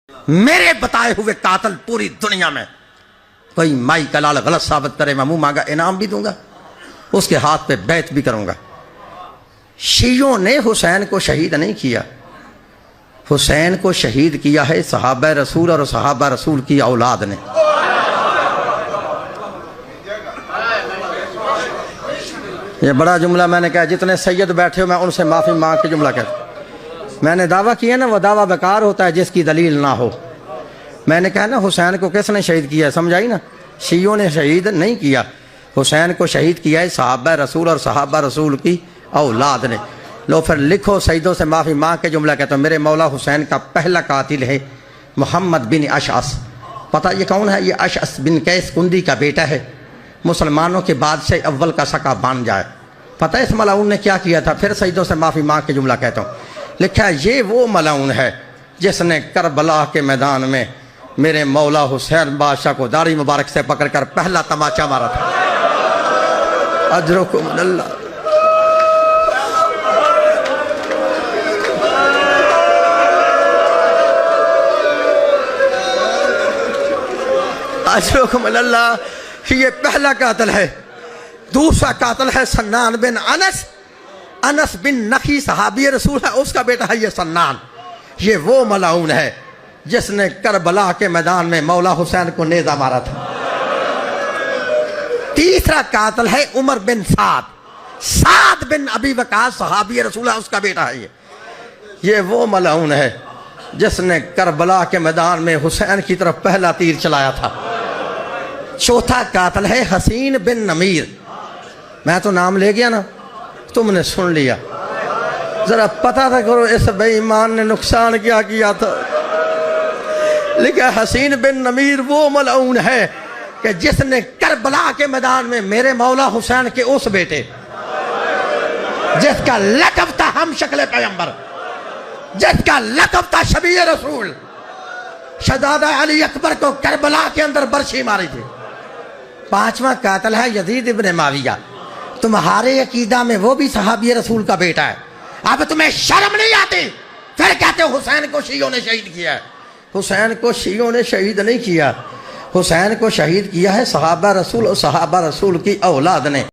میرے بتائے ہوئے قاتل پوری دنیا میں کوئی مائی کا لال غلط ثابت کرے، میں منہ مانگا انعام بھی دوں گا، اس کے ہاتھ پہ بیعت بھی کروں گا۔ شیعوں نے حسین کو شہید نہیں کیا، حسین کو شہید کیا ہے صحابہ رسول اور صحابہ رسول کی اولاد نے۔ یہ بڑا جملہ میں نے کہا، جتنے سید بیٹھے ہو میں ان سے معافی مانگ کے جملہ کہتا ہوں۔ میں نے دعویٰ کیا نا، وہ دعویٰ بیکار ہوتا ہے جس کی دلیل نہ ہو۔ میں نے کہا نا حسین کو کس نے شہید کیا ہے، سمجھائی نا؟ شیعوں نے شہید نہیں کیا، حسین کو شہید کیا ہے صحابہ رسول اور صحابہ رسول کی اولاد نے۔ لو پھر لکھو، سیدوں سے معافی مانگ کے جملہ کہتا ہوں، میرے مولا حسین کا پہلا قاتل ہے محمد بن اشعث۔ پتہ یہ کون ہے؟ یہ اشعث بن قیس کندی کا بیٹا ہے، مسلمانوں کے بادشاہ اول کا سکا بن جائے۔ پتہ ہے اس ملعون نے کیا کیا تھا؟ پھر سیدوں سے معافی مانگ کے جملہ کہتا ہوں، لکھا ہے یہ وہ ملعون ہے جس نے کربلا کے میدان میں میرے مولا حسین بادشاہ کو داڑھی مبارک سے پکڑ کر پہلا تماچا مارا تھا۔ اجرکم اللہ۔ اجرکم اللہ۔ یہ پہلا قاتل ہے۔ دوسرا قاتل ہے سنان بن انس۔ انس بن نخی صحابی رسول ہے، اس کا بیٹا ہے یہ سنان۔ یہ وہ ملعون ہے جس نے کربلا کے میدان میں مولا حسین کو نیزہ مارا تھا۔ تیسرا قاتل ہے عمر بن سعد بن ابی وقاص صحابی رسول ہے، اس کا بیٹا ہے یہ وہ ملعون ہے جس نے کربلا کے میدان میں حسین کی طرف پہلا تیر چلایا تھا۔ چوتھا قاتل ہے حسین بن نمیر۔ میں تو نام لے گیا نا، تم نے سن لیا، ذرا پتہ تھا کرو اس بے ایمان نے نقصان کیا کیا تھا۔ لیکن حسین بن نمیر وہ ملعون ہے کہ جس نے کربلا کے میدان میں میرے مولا حسین کے اس بیٹے جس کا لقب تھا ہم شکل پیغمبر، جس کا لقب تھا شبیہ رسول، شہزادہ علی اکبر کو کربلا کے اندر برچھی ماری تھی۔ پانچواں قاتل ہے یزید ابن معاویہ۔ تمہارے عقیدہ میں وہ بھی صحابی رسول کا بیٹا ہے، اب تمہیں شرم نہیں آتی؟ پھر کہتے ہو حسین کو شیعوں نے شہید کیا ہے۔ حسین کو شیعوں نے شہید نہیں کیا، حسین کو شہید کیا ہے صحابہ رسول اور صحابہ رسول کی اولاد نے۔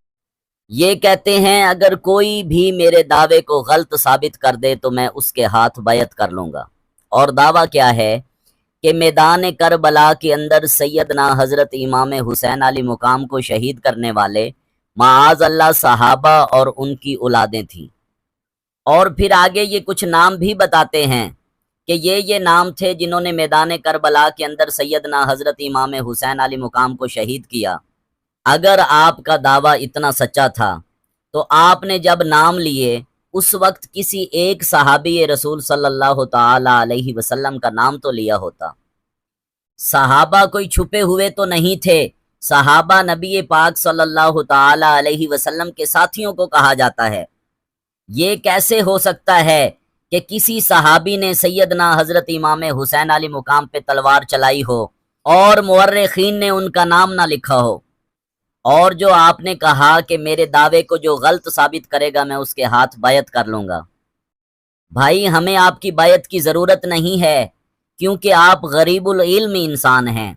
یہ کہتے ہیں اگر کوئی بھی میرے دعوے کو غلط ثابت کر دے تو میں اس کے ہاتھ بیعت کر لوں گا۔ اور دعویٰ کیا ہے کہ میدان کربلا کے اندر سیدنا حضرت امام حسین علیہ مقام کو شہید کرنے والے معاذ اللہ صحابہ اور ان کی اولادیں تھیں۔ اور پھر آگے یہ کچھ نام بھی بتاتے ہیں کہ یہ نام تھے جنہوں نے میدان کربلا کے اندر سیدنا حضرت امام حسین علیہ مقام کو شہید کیا۔ اگر آپ کا دعویٰ اتنا سچا تھا تو آپ نے جب نام لیے اس وقت کسی ایک صحابی رسول صلی اللہ تعالی علیہ وسلم کا نام تو لیا ہوتا۔ صحابہ کوئی چھپے ہوئے تو نہیں تھے، صحابہ نبی پاک صلی اللہ تعالی علیہ وسلم کے ساتھیوں کو کہا جاتا ہے۔ یہ کیسے ہو سکتا ہے کہ کسی صحابی نے سیدنا حضرت امام حسین علیہ مقام پہ تلوار چلائی ہو اور مورخین نے ان کا نام نہ لکھا ہو؟ اور جو آپ نے کہا کہ میرے دعوے کو جو غلط ثابت کرے گا میں اس کے ہاتھ بیعت کر لوں گا۔ بھائی ہمیں آپ کی بیعت کی ضرورت نہیں ہے، کیونکہ آپ غریب العلم انسان ہیں۔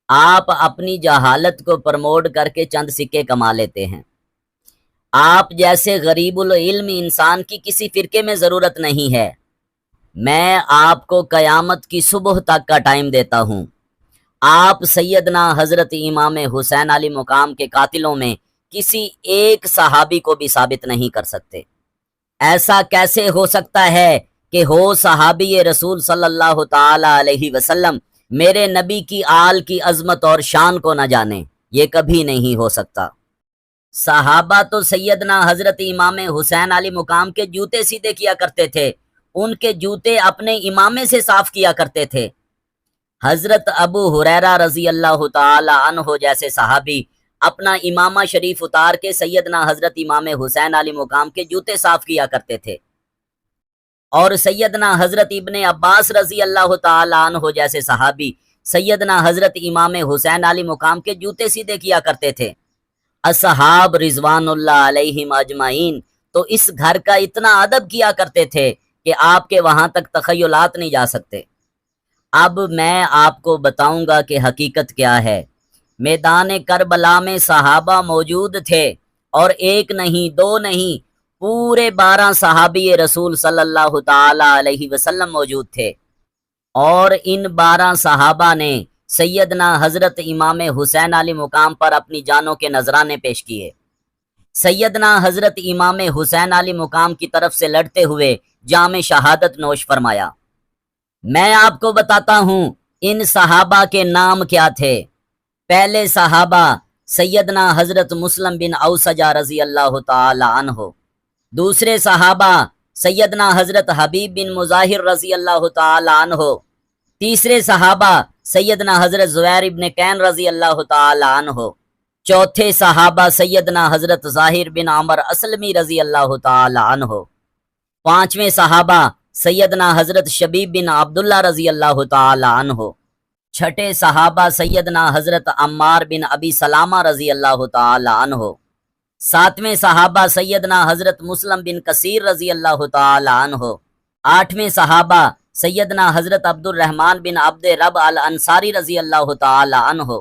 آپ اپنی جہالت کو پرموٹ کر کے چند سکے کما لیتے ہیں۔ آپ جیسے غریب العلم انسان کی کسی فرقے میں ضرورت نہیں ہے۔ میں آپ کو قیامت کی صبح تک کا ٹائم دیتا ہوں، آپ سیدنا حضرت امام حسین علیہ مقام کے قاتلوں میں کسی ایک صحابی کو بھی ثابت نہیں کر سکتے۔ ایسا کیسے ہو سکتا ہے کہ ہو صحابی رسول صلی اللہ تعالی علیہ وسلم میرے نبی کی آل کی عظمت اور شان کو نہ جانے؟ یہ کبھی نہیں ہو سکتا۔ صحابہ تو سیدنا حضرت امام حسین علیہ مقام کے جوتے سیدھے کیا کرتے تھے، ان کے جوتے اپنے امامے سے صاف کیا کرتے تھے۔ حضرت ابو ہریرہ رضی اللہ تعالی عنہ جیسے صحابی اپنا امامہ شریف اتار کے سیدنا حضرت امام حسین علیہ مقام کے جوتے صاف کیا کرتے تھے، اور سیدنا حضرت ابن عباس رضی اللہ تعالی عنہ جیسے صحابی سیدنا حضرت امام حسین علیہ مقام کے جوتے سیدھے کیا کرتے تھے۔ اصحاب رضوان اللہ علیہم اجمعین تو اس گھر کا اتنا ادب کیا کرتے تھے کہ آپ کے وہاں تک تخیلات نہیں جا سکتے۔ اب میں آپ کو بتاؤں گا کہ حقیقت کیا ہے۔ میدان کربلا میں صحابہ موجود تھے، اور ایک نہیں دو نہیں، پورے 12 صحابی رسول صلی اللہ تعالی علیہ وسلم موجود تھے، اور ان 12 صحابہ نے سیدنا حضرت امام حسین علی مقام پر اپنی جانوں کے نذرانے پیش کیے۔ سیدنا حضرت امام حسین علی مقام کی طرف سے لڑتے ہوئے جام شہادت نوش فرمایا۔ میں آپ کو بتاتا ہوں ان صحابہ کے نام کیا تھے۔ پہلے صحابہ سیدنا حضرت مسلم بن اوسجہ رضی اللہ تعالی عنہ، دوسرے صحابہ سیدنا حضرت حبیب بن مظاہر رضی اللہ تعالی عنہ، تیسرے صحابہ سیدنا حضرت زبیر بن کین رضی اللہ تعالی عنہ، چوتھے صحابہ سیدنا حضرت ظاہر بن عمر اسلمی رضی اللہ تعالی عنہ، پانچویں صحابہ سیدنا حضرت شبیب بن عبداللہ رضی اللہ تعالی عنہ، چھٹے صحابہ سیدنا حضرت عمار بن ابی سلامہ رضی اللہ تعالی عنہ، ساتویں صحابہ سیدنا حضرت مسلم بن کثیر رضی اللہ تعالی عنہ، آٹھویں صحابہ سیدنا حضرت عبد الرحمن بن عبد رب الانصاری رضی اللہ تعالی عنہ،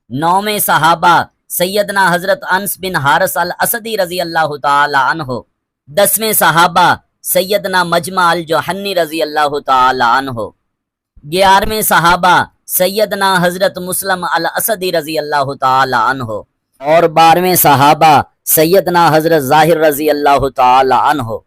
نویں صحابہ سیدنا حضرت انس بن حارث الاسدی رضی اللہ تعالی عنہ، دسویں صحابہ سیدنا مجمع الجوہنی رضی اللہ تعالی عنہ، 11ویں صحابہ سیدنا حضرت مسلم الاسدی رضی اللہ تعالی عنہ، اور 12ویں صحابہ سیدنا حضرت ظاہر رضی اللہ تعالی عنہ۔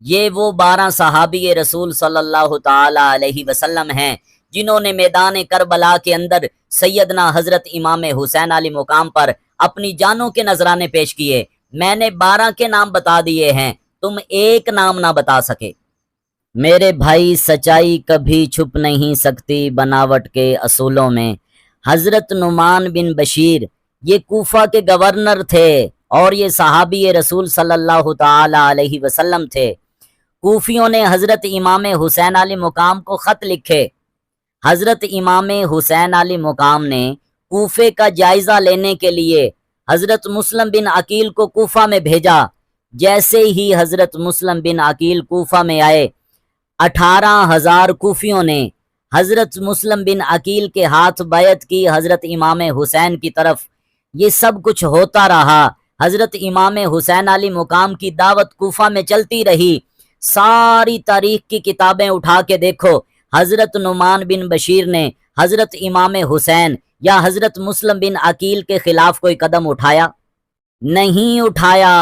یہ وہ 12 صحابی رسول صلی اللہ تعالی علیہ وسلم ہیں جنہوں نے میدان کربلا کے اندر سیدنا حضرت امام حسین علی مقام پر اپنی جانوں کے نذرانے پیش کیے۔ میں نے 12 کے نام بتا دیے ہیں، تم ایک نام نہ بتا سکے۔ میرے بھائی، سچائی کبھی چھپ نہیں سکتی بناوٹ کے اصولوں میں۔ حضرت نعمان بن بشیر یہ کوفہ کے گورنر تھے، اور یہ صحابی رسول صلی اللہ تعالی علیہ وسلم تھے۔ کوفیوں نے حضرت امام حسین علی مقام کو خط لکھے۔ حضرت امام حسین علی مقام نے کوفے کا جائزہ لینے کے لیے حضرت مسلم بن عقیل کو کوفہ میں بھیجا۔ جیسے ہی حضرت مسلم بن عقیل کوفہ میں آئے، 18,000 کوفیوں نے حضرت مسلم بن عقیل کے ہاتھ بیعت کی حضرت امام حسین کی طرف۔ یہ سب کچھ ہوتا رہا۔ حضرت امام حسین علی مقام کی دعوت کوفہ میں چلتی رہی۔ ساری تاریخ کی کتابیں اٹھا کے دیکھو، حضرت نعمان بن بشیر نے حضرت امام حسین یا حضرت مسلم بن عقیل کے خلاف کوئی قدم اٹھایا؟ نہیں اٹھایا،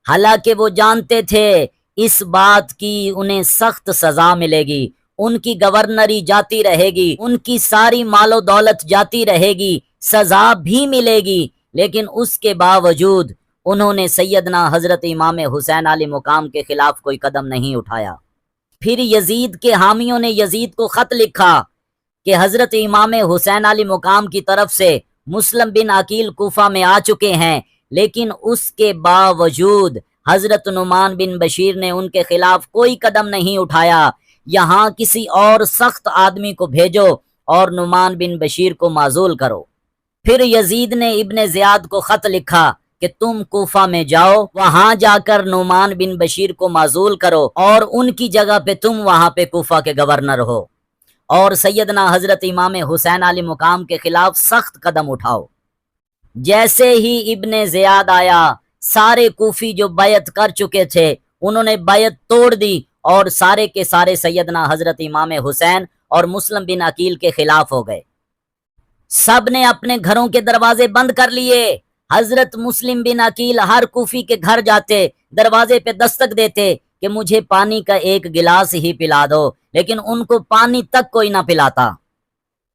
حالانکہ وہ جانتے تھے اس بات کی انہیں سخت سزا ملے گی، ان کی گورنری جاتی رہے گی، ان کی ساری مال و دولت جاتی رہے گی، سزا بھی ملے گی، لیکن اس کے باوجود انہوں نے سیدنا حضرت امام حسین علی مقام کے خلاف کوئی قدم نہیں اٹھایا۔ پھر یزید کے حامیوں نے یزید کو خط لکھا کہ حضرت امام حسین علی مقام کی طرف سے مسلم بن عقیل کوفہ میں آ چکے ہیں، لیکن اس کے باوجود حضرت نعمان بن بشیر نے ان کے خلاف کوئی قدم نہیں اٹھایا۔ یہاں کسی اور سخت آدمی کو بھیجو اور نعمان بن بشیر کو معزول کرو۔ پھر یزید نے ابن زیاد کو خط لکھا کہ تم کوفہ میں جاؤ، وہاں جا کر نعمان بن بشیر کو معزول کرو، اور ان کی جگہ پہ تم وہاں پہ کوفہ کے گورنر ہو، اور سیدنا حضرت امام حسین علی مقام کے خلاف سخت قدم اٹھاؤ۔ جیسے ہی ابن زیاد آیا، سارے کوفی جو بیعت کر چکے تھے انہوں نے بیعت توڑ دی، اور سارے کے سارے سیدنا حضرت امام حسین اور مسلم بن عقیل کے خلاف ہو گئے۔ سب نے اپنے گھروں کے دروازے بند کر لیے۔ حضرت مسلم بن عقیل ہر کوفی کے گھر جاتے، دروازے پہ دستک دیتے کہ مجھے پانی کا ایک گلاس ہی پلا دو، لیکن ان کو پانی تک کوئی نہ پلاتا۔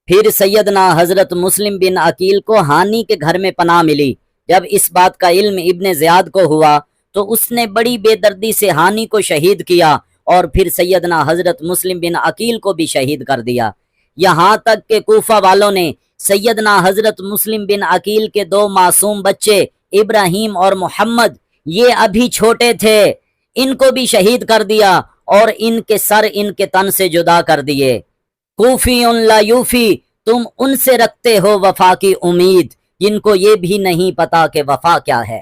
پھر سیدنا حضرت مسلم بن عقیل کو ہانی کے گھر میں پناہ ملی۔ جب اس بات کا علم ابن زیاد کو ہوا تو اس نے بڑی بے دردی سے ہانی کو شہید کیا، اور پھر سیدنا حضرت مسلم بن عقیل کو بھی شہید کر دیا۔ یہاں تک کہ کوفہ والوں نے سیدنا حضرت مسلم بن عقیل کے 2 معصوم بچے ابراہیم اور محمد، یہ ابھی چھوٹے تھے، ان کو بھی شہید کر دیا، اور ان کے سر ان کے تن سے جدا کر دیے۔ کوفی لا یوفی، تم ان سے رکھتے ہو وفا کی امید جن کو یہ بھی نہیں پتا کہ وفا کیا ہے۔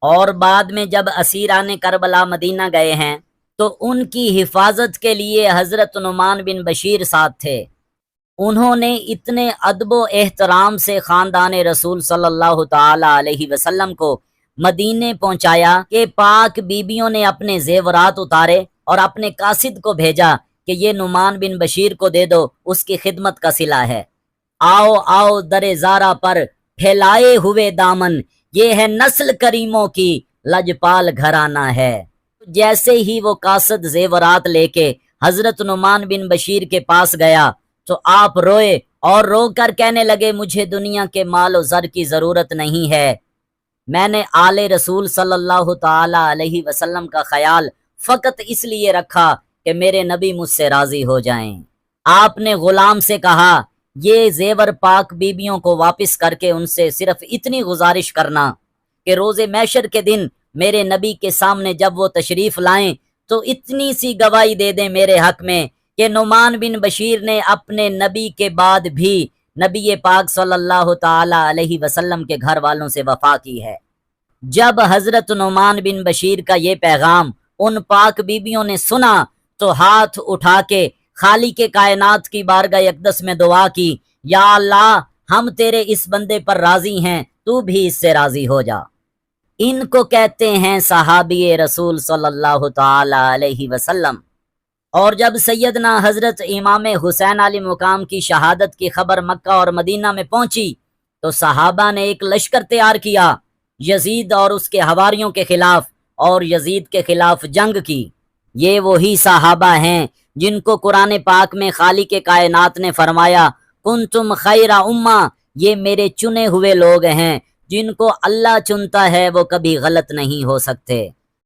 اور بعد میں جب اسیران کربلا مدینہ گئے ہیں تو ان کی حفاظت کے لیے حضرت نعمان بن بشیر ساتھ تھے۔ انہوں نے اتنے ادب و احترام سے خاندان رسول صلی اللہ تعالی علیہ وسلم کو مدینے پہنچایا کہ پاک بیبیوں نے اپنے زیورات اتارے اور اپنے قاصد کو بھیجا کہ یہ نعمان بن بشیر کو دے دو، اس کی خدمت کا صلہ ہے۔ آؤ آؤ در زارا پر پھیلائے ہوئے دامن، یہ ہے نسل کریموں کی لجپال گھرانہ ہے۔ جیسے ہی وہ قاصد زیورات لے کے حضرت نعمان بن بشیر کے پاس گیا تو آپ روئے اور رو کر کہنے لگے مجھے دنیا کے مال و زر کی ضرورت نہیں ہے، میں نے آل رسول صلی اللہ تعالی علیہ وسلم کا خیال فقط اس لیے رکھا کہ میرے نبی مجھ سے راضی ہو جائیں۔ آپ نے غلام سے کہا یہ زیور پاک بیبیوں کو واپس کر کے ان سے صرف اتنی گزارش کرنا کہ روز محشر کے دن میرے نبی کے سامنے جب وہ تشریف لائیں تو اتنی سی گواہی دے دیں میرے حق میں کہ نعمان بن بشیر نے اپنے نبی کے بعد بھی نبی پاک صلی اللہ تعالی علیہ وسلم کے گھر والوں سے وفا کی ہے۔ جب حضرت نعمان بن بشیر کا یہ پیغام ان پاک بیبیوں نے سنا تو ہاتھ اٹھا کے خالق کائنات کی بارگاہ اقدس میں دعا کی، یا اللہ ہم تیرے اس بندے پر راضی ہیں، تو بھی اس سے راضی ہو جا۔ ان کو کہتے ہیں صحابی رسول صلی اللہ تعالی علیہ وسلم۔ اور جب سیدنا حضرت امام حسین علی مقام کی شہادت کی خبر مکہ اور مدینہ میں پہنچی تو صحابہ نے ایک لشکر تیار کیا یزید اور اس کے حواریوں کے خلاف، اور یزید کے خلاف جنگ کی۔ یہ وہی صحابہ ہیں جن کو قرآن پاک میں خالق کائنات نے فرمایا کنتم خیر امہ، یہ میرے چنے ہوئے لوگ ہیں، جن کو اللہ چنتا ہے وہ کبھی غلط نہیں ہو سکتے۔